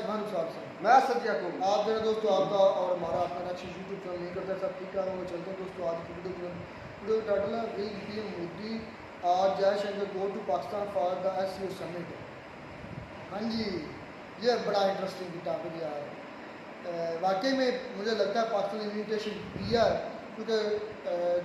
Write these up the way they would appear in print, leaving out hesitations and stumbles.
सुभान साहब से मैं सत्या को आप जो है दोस्तों आपका और हमारा अपना नेक्स्ट यूट्यूब चैनल नहीं करता सब ठीक ठाक वो चलते हैं दोस्तों। आज की वीडियो का टाइटल है विल पीएम मोदी आज Jaishankar go to Pakistan for the SCO summit. हाँ जी, ये बड़ा इंटरेस्टिंग टॉपिक यार। वाकई में मुझे लगता है पाकिस्तान ने इन्विटेशन दिया है क्योंकि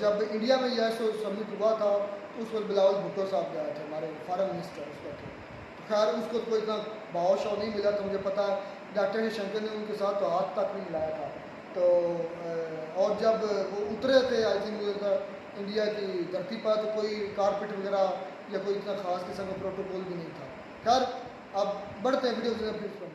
जब इंडिया में यह समिट हुआ था तो उस वक्त बिलावल भुट्टो साहब गए थे, हमारे फॉरेन मिनिस्टर उस वक्त। तो खैर उसको कोई इतना भाव शाव नहीं मिला, तो मुझे पता है डॉक्टर शंकर ने उनके साथ तो हाथ तक नहीं मिलाया था। तो और जब वो उतरे थे आई थिंक इंडिया की धरती पर तो कोई कारपेट वगैरह या कोई इतना खास किस्म का प्रोटोकॉल भी नहीं था। खैर अब बढ़ते हैं वीडियो की।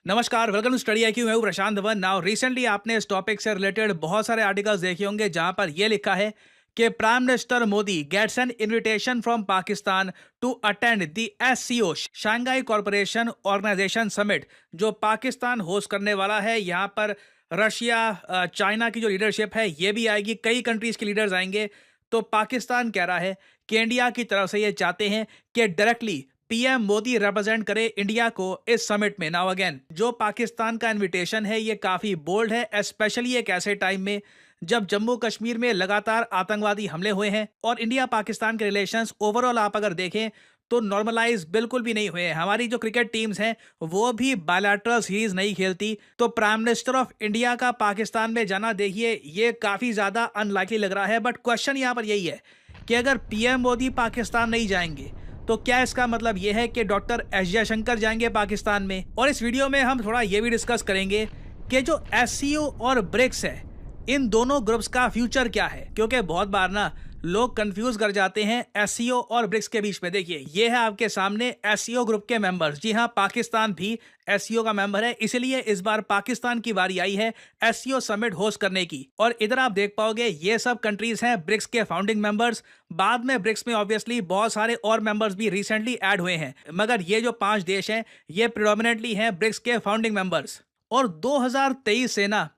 नमस्कार, वेलकम टू स्टडी आईक्यू। मैं हूं प्रशांत धवन। नाउ रिसेंटली आपने इस टॉपिक से रिलेटेड बहुत सारे आर्टिकल्स देखे होंगे जहां पर यह लिखा है कि prime minister Modi gets an invitation from Pakistan to attend the SCO Shanghai corporation organisation summit, जो पाकिस्तान होस्ट करने वाला है। यहां पर रशिया, चाइना की जो लीडरशिप है ये भी आएगी, कई कंट्रीज के लीडर्स आएंगे। तो पाकिस्तान कह रहा है कि इंडिया की तरफ से ये चाहते हैं कि डायरेक्टली पीएम मोदी रिप्रेजेंट करे इंडिया को इस समिट में। नाउ अगेन जो पाकिस्तान का इनविटेशन है ये काफी बोल्ड है, स्पेशली एक ऐसे टाइम में जब जम्मू कश्मीर में लगातार आतंकवादी हमले हुए हैं और इंडिया पाकिस्तान के रिलेशंस ओवरऑल आप अगर देखें तो नॉर्मलाइज बिल्कुल भी नहीं हुए हैं। हमारी जो क्रिकेट टीम्स हैं वो भी बायलैटरल सीरीज नहीं खेलती। तो प्राइम मिनिस्टर ऑफ इंडिया का पाकिस्तान में जाना देखिए ये काफी ज्यादा अनलाइकली लग रहा है। बट क्वेश्चन यहाँ पर यही है कि अगर पीएम मोदी पाकिस्तान नहीं जाएंगे तो क्या इसका मतलब यह है कि डॉक्टर एस जयशंकर जाएंगे पाकिस्तान में? और इस वीडियो में हम थोड़ा ये भी डिस्कस करेंगे कि जो एससीओ और ब्रिक्स है इन दोनों ग्रुप्स का फ्यूचर क्या है, क्योंकि बहुत बार ना लोग कंफ्यूज कर जाते हैं एससीओ और ब्रिक्स के बीच में। देखिए ये है आपके सामने एससीओ ग्रुप के मेंबर्स। जी हाँ, पाकिस्तान भी एससीओ का मेंबर है, इसलिए इस बार पाकिस्तान की बारी आई है एससीओ समिट होस्ट करने की। और इधर आप देख पाओगे ये सब कंट्रीज हैं ब्रिक्स के फाउंडिंग मेंबर्स। बाद में ब्रिक्स में ऑब्वियसली बहुत सारे और मेंबर्स भी रिसेंटली ऐड हुए हैं, मगर ये जो 5 देश हैं ये प्रिडोमिनेटली हैं ब्रिक्स के फाउंडिंग मेंबर्स। और 2023 से ना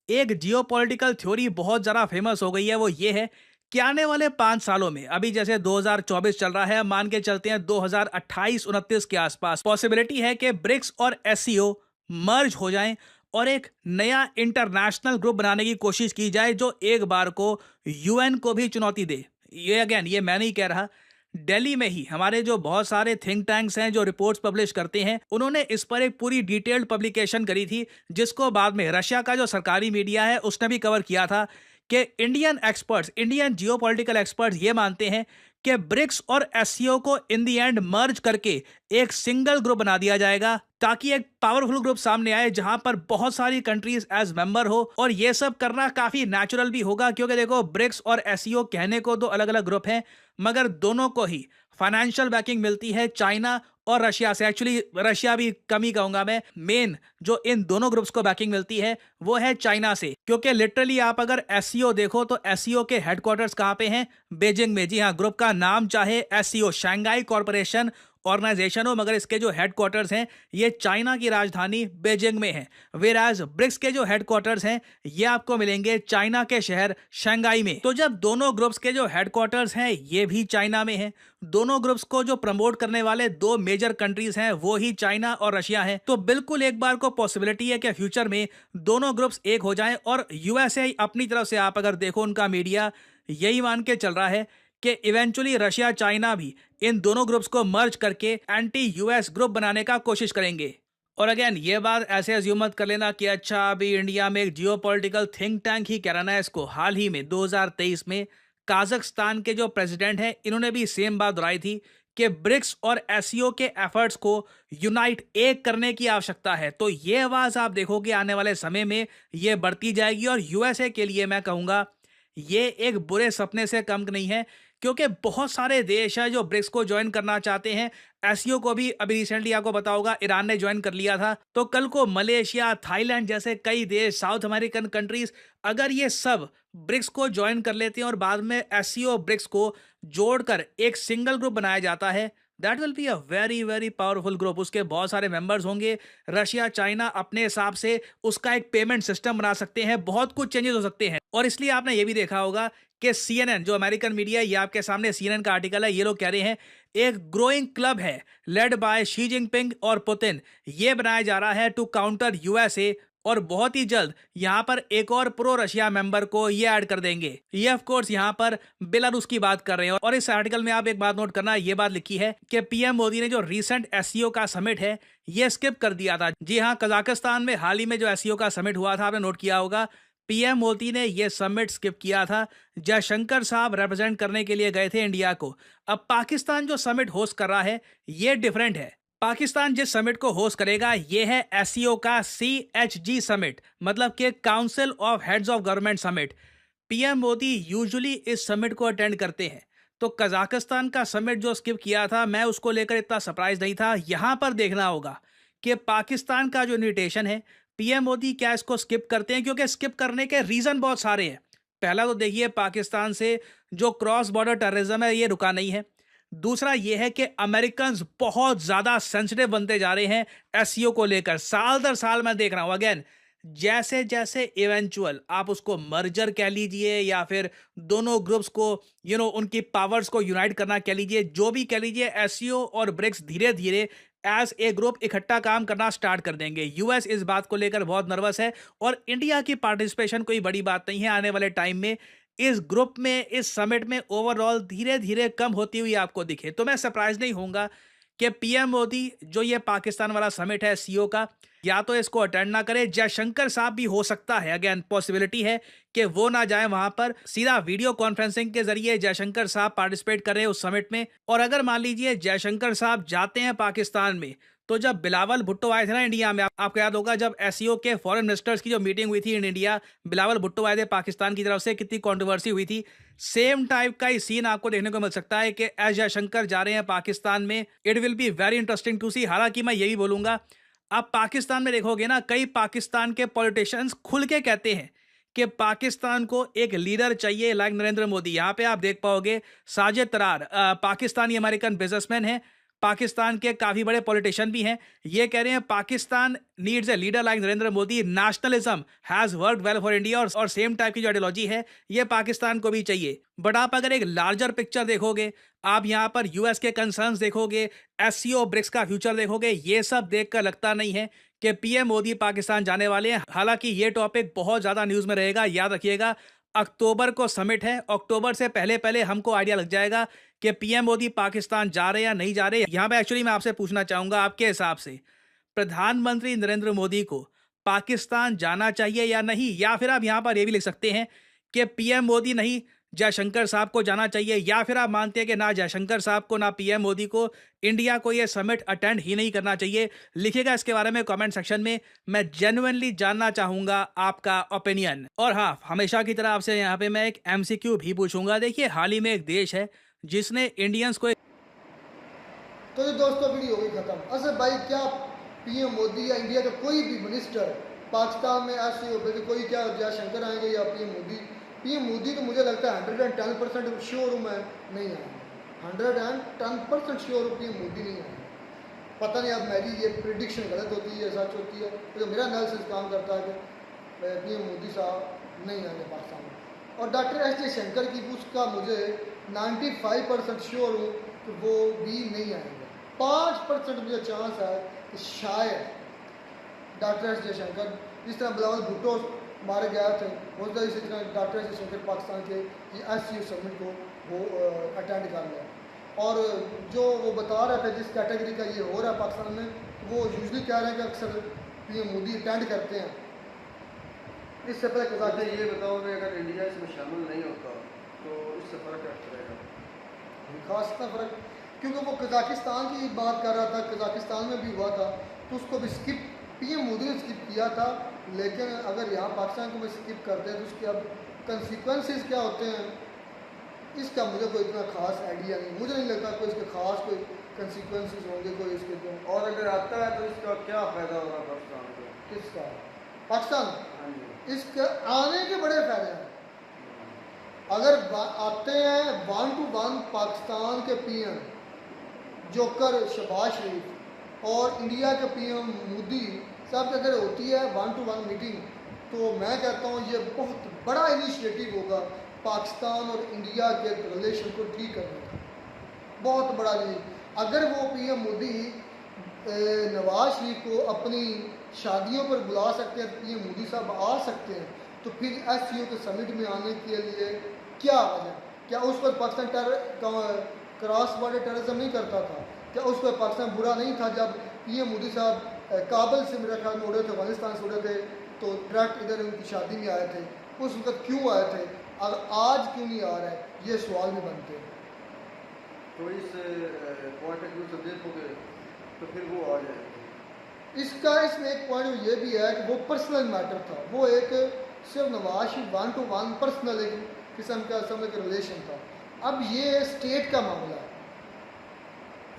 एक जियोपॉलिटिकल थ्योरी बहुत ज़्यादा फेमस हो गई है, वो ये है कि आने वाले 5 सालों में, अभी जैसे 2024 चल रहा है, मान के चलते हैं 2028-29 के आसपास पॉसिबिलिटी है कि ब्रिक्स और एससीओ मर्ज हो जाएं और एक नया इंटरनेशनल ग्रुप बनाने की कोशिश की जाए जो एक बार को यूएन को भी चुनौती दे। ये अगेन ये मैं नहीं कह रहा, दिल्ली में ही हमारे जो बहुत सारे थिंक टैंक्स हैं जो रिपोर्ट्स पब्लिश करते हैं उन्होंने इस पर एक पूरी डिटेल्ड पब्लिकेशन करी थी, जिसको बाद में रशिया का जो सरकारी मीडिया है उसने भी कवर किया था कि Indian experts, Indian geopolitical experts ये मानते हैं कि ब्रिक्स और एससीओ को इन दी एंड मर्ज करके एक सिंगल ग्रुप बना दिया जाएगा ताकि एक पावरफुल ग्रुप सामने आए जहां पर बहुत सारी कंट्रीज एज मेंबर हो। और ये सब करना काफी नेचुरल भी होगा क्योंकि देखो ब्रिक्स और एससीओ कहने को दो अलग अलग ग्रुप हैं, मगर दोनों को ही फाइनेंशियल बैकिंग मिलती है चाइना और रशिया से। एक्चुअली रशिया भी कम ही कहूंगा मैं, मेन जो इन दोनों ग्रुप्स को बैकिंग मिलती है वो है चाइना से। क्योंकि लिटरली आप अगर एससीओ देखो तो एससीओ के हेडक्वार्टर्स कहां पे हैं? बीजिंग में। जी हाँ, ग्रुप का नाम चाहे एससीओ शंघाई कॉरपोरेशन ऑर्गेनाइजेशन हो, मगर इसके जो हेडक्वार्टर्स हैं ये चाइना की राजधानी बीजिंग में है। वेराज ब्रिक्स के जो हेडक्वार्टर्स हैं ये आपको मिलेंगे चाइना के शहर शंघाई में। तो जब दोनों ग्रुप्स के जो हेडक्वार्टर्स हैं ये भी चाइना में हैं, दोनों ग्रुप्स को जो प्रमोट करने वाले 2 मेजर कंट्रीज हैं वो ही चाइना और रशिया हैं, तो बिल्कुल एक बार को पॉसिबिलिटी है कि फ्यूचर में दोनों ग्रुप्स एक हो जाएं। और यूएसए अपनी तरफ से आप अगर देखो उनका मीडिया यही मान के चल रहा है कि इवेंचुअली रशिया चाइना भी इन दोनों ग्रुप्स को मर्ज करके एंटी यूएस ग्रुप बनाने का कोशिश करेंगे। और अगेन ये बात ऐसे अज्यूम मत कर लेना कि अच्छा अभी इंडिया में एक जियोपॉलिटिकल थिंक टैंक ही कह रहा है इसको। हाल ही में 2023 में काजाख्स्तान के जो प्रेसिडेंट हैं इन्होंने भी सेम बात दोहराई थी कि ब्रिक्स और एससीओ के एफर्ट्स को यूनाइट एक करने की आवश्यकता है। तो ये आवाज आप देखोगे आने वाले समय में ये बढ़ती जाएगी। और यूएसए के लिए मैं कहूंगा ये एक बुरे सपने से कम नहीं है, क्योंकि बहुत सारे देश हैं जो ब्रिक्स को ज्वाइन करना चाहते हैं। एससीओ को भी अभी रिसेंटली आपको पता होगा ईरान ने ज्वाइन कर लिया था। तो कल को मलेशिया, थाईलैंड जैसे कई देश, साउथ अमेरिकन कंट्रीज, अगर ये सब ब्रिक्स को ज्वाइन कर लेते हैं और बाद में एससीओ ब्रिक्स को जोड़कर एक सिंगल ग्रुप बनाया जाता है, that will be a very very powerful group. उसके बहुत सारे मेंबर्स होंगे। रशिया चाइना अपने हिसाब से उसका एक पेमेंट सिस्टम बना सकते हैं, बहुत कुछ चेंजेस हो सकते हैं। और इसलिए आपने ये भी देखा होगा कि CNN जो अमेरिकन मीडिया है, ये आपके सामने CNN का आर्टिकल है, ये लोग कह रहे हैं एक ग्रोइंग क्लब है लेड बाय शी जिनपिंग और पुतिन, ये बनाया जा रहा है टू काउंटर यूएसए, और बहुत ही जल्द यहां पर एक और प्रो रशिया मेंबर को ये ऐड कर देंगे। ये ऑफ कोर्स यहां पर बेलारूस की बात कर रहे हैं। और इस आर्टिकल में आप एक बात नोट करना, ये बात लिखी है कि पीएम मोदी ने जो रीसेंट एससीओ का समिट है ये स्किप कर दिया था। जी हां, कजाकिस्तान में हाल ही में जो एससीओ का समिट हुआ था, आपने नोट किया होगा, पीएम मोदी ने यह समिट स्किप किया था। जयशंकर साहब रिप्रेजेंट करने के लिए गए थे इंडिया को। अब पाकिस्तान जो समिट होस्ट कर रहा है ये डिफरेंट है। पाकिस्तान जिस समिट को होस्ट करेगा ये है एससीओ का CHG समिट, मतलब कि council of heads of government summit. PM Modi usually इस समिट को अटेंड करते हैं, तो कजाकिस्तान का समिट जो स्किप किया था मैं उसको लेकर इतना सरप्राइज नहीं था। यहां पर देखना होगा कि पाकिस्तान का जो इन्विटेशन है पीएम मोदी क्या इसको स्किप करते हैं, क्योंकि स्किप करने के रीजन बहुत सारे हैं। पहला तो देखिए, पाकिस्तान से जो क्रॉस बॉर्डर टेररिज्म है ये रुका नहीं है। दूसरा ये है कि अमेरिकन बहुत ज्यादा सेंसिटिव बनते जा रहे हैं एससीओ को लेकर। साल दर साल मैं देख रहा हूं, अगेन जैसे जैसे इवेंचुअल आप उसको मर्जर कह लीजिए या फिर दोनों ग्रुप्स को उनकी पावर्स को यूनाइट करना कह लीजिए, जो भी कह लीजिए, एससीओ और ब्रिक्स धीरे धीरे एज ए ग्रुप इकट्ठा काम करना स्टार्ट कर देंगे। यूएस इस बात को लेकर बहुत नर्वस है और इंडिया की पार्टिसिपेशन कोई बड़ी बात नहीं है। आने वाले टाइम में इस ग्रुप में, इस समिट में ओवरऑल धीरे धीरे कम होती हुई आपको दिखे, तो मैं सरप्राइज नहीं होऊंगा कि पीएम मोदी जो ये पाकिस्तान वाला समिट है सीओ का, या तो इसको अटेंड ना करे। जयशंकर साहब भी हो सकता है, अगेन पॉसिबिलिटी है कि वो ना जाए वहां पर, सीधा वीडियो कॉन्फ्रेंसिंग के जरिए जयशंकर साहब पार्टिसिपेट करें उस समिट में। और अगर मान लीजिए जयशंकर साहब जाते हैं पाकिस्तान में, तो जब बिलावल भुट्टो आए थे ना इंडिया में, आपको याद होगा जब एससीओ के फॉरेन मिनिस्टर्स की जो मीटिंग हुई थी इन इंडिया, बिलावल भुट्टो आए थे पाकिस्तान की तरफ से, कितनी कंट्रोवर्सी हुई थी। सेम टाइप का ही सीन आपको देखने को मिल सकता है कि एस जयशंकर जा रहे हैं पाकिस्तान में। It will be very interesting to see. हालांकि मैं यही बोलूंगा, आप पाकिस्तान में देखोगे ना, कई पाकिस्तान के पॉलिटिशियंस खुल के कहते हैं कि पाकिस्तान को एक लीडर चाहिए लाइक नरेंद्र मोदी। यहां पे आप देख पाओगे साजिद तरार, पाकिस्तानी अमेरिकन बिजनेसमैन है, पाकिस्तान के काफी बड़े पॉलिटिशियन भी हैं, ये कह रहे हैं Pakistan needs a leader like Narendra Modi, nationalism has worked well for India, और सेम टाइप की जो आइडियोलॉजी है ये पाकिस्तान को भी चाहिए। बट आप अगर एक लार्जर पिक्चर देखोगे, आप यहां पर यूएस के कंसर्न्स देखोगे, एससीओ ब्रिक्स का फ्यूचर देखोगे, ये सब देखकर लगता नहीं है कि पीएम मोदी पाकिस्तान जाने वाले हैं। हालांकि ये टॉपिक बहुत ज्यादा न्यूज में रहेगा, याद रखिएगा। अक्टूबर को समिट है, अक्टूबर से पहले पहले हमको आइडिया लग जाएगा कि पीएम मोदी पाकिस्तान जा रहे हैं या नहीं जा रहे। यहां पे एक्चुअली मैं आपसे पूछना चाहूंगा, आपके हिसाब से प्रधानमंत्री नरेंद्र मोदी को पाकिस्तान जाना चाहिए या नहीं? या फिर आप यहां पर यह भी लिख सकते हैं कि पीएम मोदी नहीं, जयशंकर साहब को जाना चाहिए। या फिर आप मानते हैं कि ना जयशंकर साहब को ना पीएम मोदी को, इंडिया को यह समिट अटेंड ही नहीं करना चाहिए? लिखिएगा इसके बारे में कमेंट सेक्शन में, मैं जेन्युइनली जानना चाहूंगा आपका ओपिनियन। और हाँ, हमेशा की तरह आपसे यहाँ पे मैं एक एमसीक्यू भी पूछूंगा। देखिए, हाल ही में एक देश है जिसने इंडियंस को तो ये दोस्तों वीडियो हो गई खत्म। असर भाई, क्या पीएम मोदी या इंडिया का कोई भी मिनिस्टर पाकिस्तान में ऐसे हो कि कोई, क्या जयशंकर आएंगे या पीएम मोदी तो मुझे लगता है 110% श्योर हूँ मैं नहीं आएंगे। 110% श्योर हूँ पीएम मोदी नहीं आएंगे। पता नहीं अब मेरी ये प्रिडिक्शन गलत होती है, सच होती है, तो मेरा एनालिसिस काम करता है कि पीएम मोदी साहब नहीं आएंगे पाकिस्तान में। और डॉक्टर एस जयशंकर की उसका मुझे 95% श्योर हूँ कि वो भी नहीं आएंगे। 5% मुझे चांस है कि शायद डॉक्टर एस जयशंकर, जिस तरह बिलावल भुट्टो मारे गए थे, हो सकता है इसी तरह डॉक्टर एस जयशंकर पाकिस्तान के एससीओ समिट को वो अटेंड कर लें। और जो वो बता रहा था जिस कैटेगरी का ये हो रहा है पाकिस्तान में, वो यूजली कह रहे हैं कि अक्सर पीएम मोदी अटेंड करते हैं। इससे पहले कजाकिस्तान, ये बताओ कि अगर इंडिया इसमें शामिल नहीं होता तो इससे फ़र्क क्या पड़ेगा? खास इतना फ़र्क, क्योंकि वो कजाकिस्तान की बात कर रहा था, कजाकिस्तान में भी हुआ था तो उसको भी स्किप पीएम मोदी ने स्किप किया था। लेकिन अगर यहाँ पाकिस्तान को भी स्किप करते हैं तो उसके अब कंसिक्वेंसेस क्या होते हैं, इसका मुझे कोई इतना खास आइडिया नहीं। मुझे नहीं लगता कोई इसके खास कोई कंसिक्वेंसेस होंगे कोई इसके तो। और अगर आता है तो इसका क्या फ़ायदा होगा पाकिस्तान को? किसका? पाकिस्तान? हाँ जी। इसके आने के बड़े फायदे हैं। अगर आते हैं 1 to 1 पाकिस्तान के पीएम जोकर शहबाज शरीफ और इंडिया के पीएम मोदी साहब, अगर होती है 1 to 1 मीटिंग, तो मैं कहता हूँ ये बहुत बड़ा इनिशिएटिव होगा पाकिस्तान और इंडिया के रिलेशन को ठीक करने का, बहुत बड़ा नहीं। अगर वो पीएम मोदी नवाज शरीफ को अपनी शादियों पर बुला सकते हैं, पीएम मोदी साहब आ सकते हैं, तो फिर एससीओ के समिट में आने के लिए क्या वजह? क्या उस पर पाकिस्तान क्रॉस बॉर्डर टेररिज्म नहीं करता था? क्या उस पर पाकिस्तान बुरा नहीं था जब पीएम मोदी साहब काबुल से मेरे ख्याल में उड़े थे, अफगानिस्तान से उड़े थे, तो डायरेक्ट इधर उनकी शादी में आए थे? उस वक्त क्यों आए थे और आज क्यों नहीं आ रहा है? ये सवाल भी बनते हैं। तो इस पॉइंट ऑफ व्यू से देखोगे तो फिर वो आ जाएगी। इसमें एक पॉइंट ये भी है कि वो पर्सनल मैटर था, वो एक सिर्फ नवाज शरीफ 1 to 1 पर्सनल एक किस्म का समझ का रिलेशन था। अब ये स्टेट का मामला है,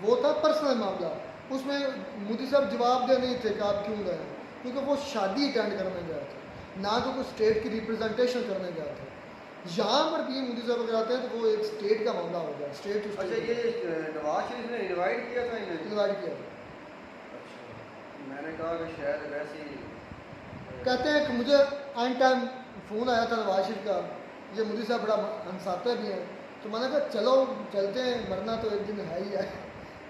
वो था पर्सनल मामला, उसमें मोदी साहब जवाब दे नहीं थे कि आप क्यों गए, क्योंकि वो शादी अटेंड करने गए थे, ना तो कोई स्टेट की रिप्रेजेंटेशन करने गए थे। यहाँ पर भी मोदी साहब अगर आते हैं तो वो एक स्टेट का मामला हो गया, स्टेट टू अच्छा, ये नवाज शरीफ ने इनवाइट किया था इन्हें? इन्वाइट किया था। अच्छा, मैंने कहा कि शायद वैसे ही कहते हैं कि मुझे एन टाइम फ़ोन आया था नवाज शरीफ का, ये मोदी साहब बड़ा हंसाते भी हैं, तो मैंने कहा चलो चलते हैं, मरना तो एक दिन है ही है।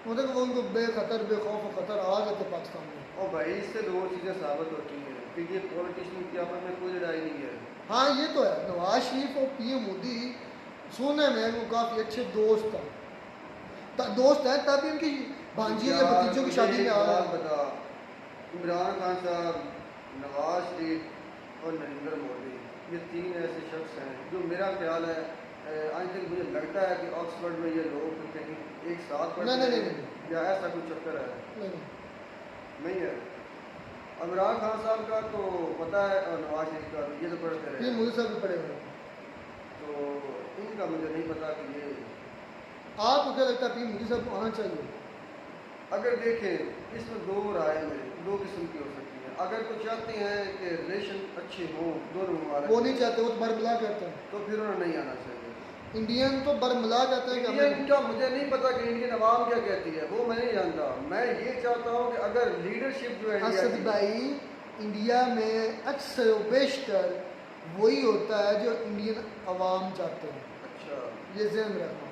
मतलब वो उनको बेखतर बेखौफ और ख़तर आ गए थे पाकिस्तान में। और भाई इससे दो चीज़ें साबित होती हैं कि ये पॉलिटिशियन की आपस में कोई लड़ाई नहीं है। हाँ ये तो है, नवाज शरीफ और पीएम मोदी सुनने में वो काफ़ी अच्छे दोस्त हैं, तभी उनकी भांजी या भतीजों की शादी में आ रहा है। बता, इमरान खान साहब, नवाज शरीफ और नरेंद्र मोदी, ये तीन ऐसे शख्स हैं जो मेरा ख्याल है आज तक मुझे लगता है कि ऑक्सफोर्ड में ये लोग कहीं एक साथ पढ़ते नहीं। या ऐसा कुछ चक्कर है नहीं है। इमरान खान साहब का तो पता है और नवाज शरीफ का ये तो पढ़ते रहे, ये मोदी साहब भी पड़े हुए हैं। तो इनका मुझे नहीं पता कि ये आपको क्या लगता है पीएम मोदी साहब को आना चाहिए? अगर देखें इसमें दो राय में दो किस्म की हो सकती हैं। अगर तो चाहते हैं कि रिलेशन अच्छे हों दोनों वो नहीं चाहते, वो तो बरमला कहते हैं। तो फिर उन्हें नहीं आना चाहिए। इंडियन तो बरमला कहते हैं कि इंडियन का मुझे नहीं पता कि इंडियन अवाम क्या कहती है, वो मैं नहीं जानता। मैं ये चाहता हूँ कि अगर लीडरशिप जो है इंडिया असद की, भाई, इंडिया में अक्सर बेशतर वही होता है जो इंडियन अवाम चाहते हैं। अच्छा, ये ज़हन में रखना,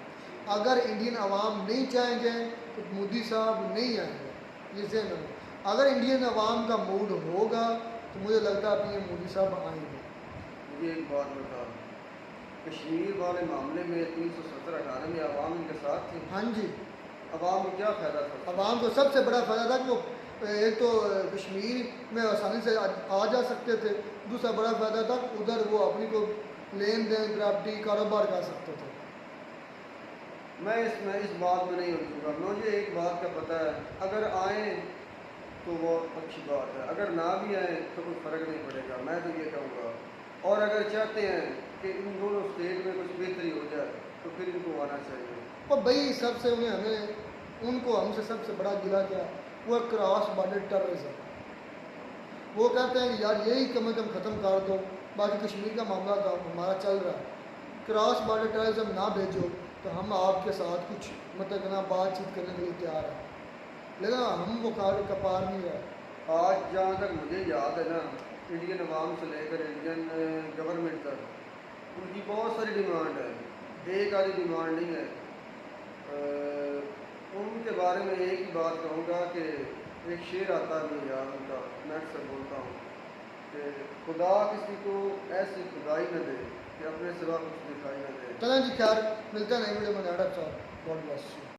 अगर इंडियन अवाम नहीं चाहेंगे तो मोदी साहब नहीं आएंगे, ये ज़हन में। अगर इंडियन अवाम का मूड होगा तो मुझे लगता है पीएम मोदी साहब आएंगे। मुझे एक बात बता, कश्मीर वाले मामले में 370-18 में अवाम इनके साथ थे। हाँ जी, अवाम को क्या फ़ायदा था? अवाम को सबसे बड़ा फ़ायदा था कि वो एक तो कश्मीर में आसानी से आ जा सकते थे, दूसरा बड़ा फ़ायदा था कि उधर वो अपनी को लेन देन प्रॉपर्टी कारोबार कर सकते थे। मैं इस बात में नहीं उलझूंगा। मुझे एक बात का पता है, अगर आए तो वो अच्छी बात है, अगर ना भी आए तो कोई फ़र्क नहीं पड़ेगा, मैं तो ये कहूँगा। और अगर चाहते हैं कि इन दोनों स्टेट में कुछ बेहतरी हो जाए तो फिर इनको आना चाहिए। और भाई सबसे उनको हमसे सबसे बड़ा गिला क्या, वो क्रॉस बॉर्डर टेररिज्म। वो कहते हैं कि यार यही कम से कम ख़त्म कर दो, बाकी कश्मीर का मामला तो हमारा चल रहा है, क्रॉस बॉर्डर टेररिज्म ना भेजो तो हम आपके साथ कुछ मतलब ना बातचीत करने के लिए तैयार हैं, लेकिन हम वो कपार नहीं रहे। आज जहाँ तक मुझे याद है ना, इंडियन अवाम से लेकर इंडियन गवर्नमेंट तक उनकी बहुत सारी डिमांड है, एक आधी डिमांड नहीं है। उनके बारे में एक ही बात कहूँगा कि एक शेर आता है यार उनका, मैं अक्सर बोलता हूँ कि खुदा किसी को ऐसी खुदाई न दे कि अपने सिवा कुछ दिखाई न दे। चलें जी, खैर मिलते हैं नई वीडियो में। God bless you.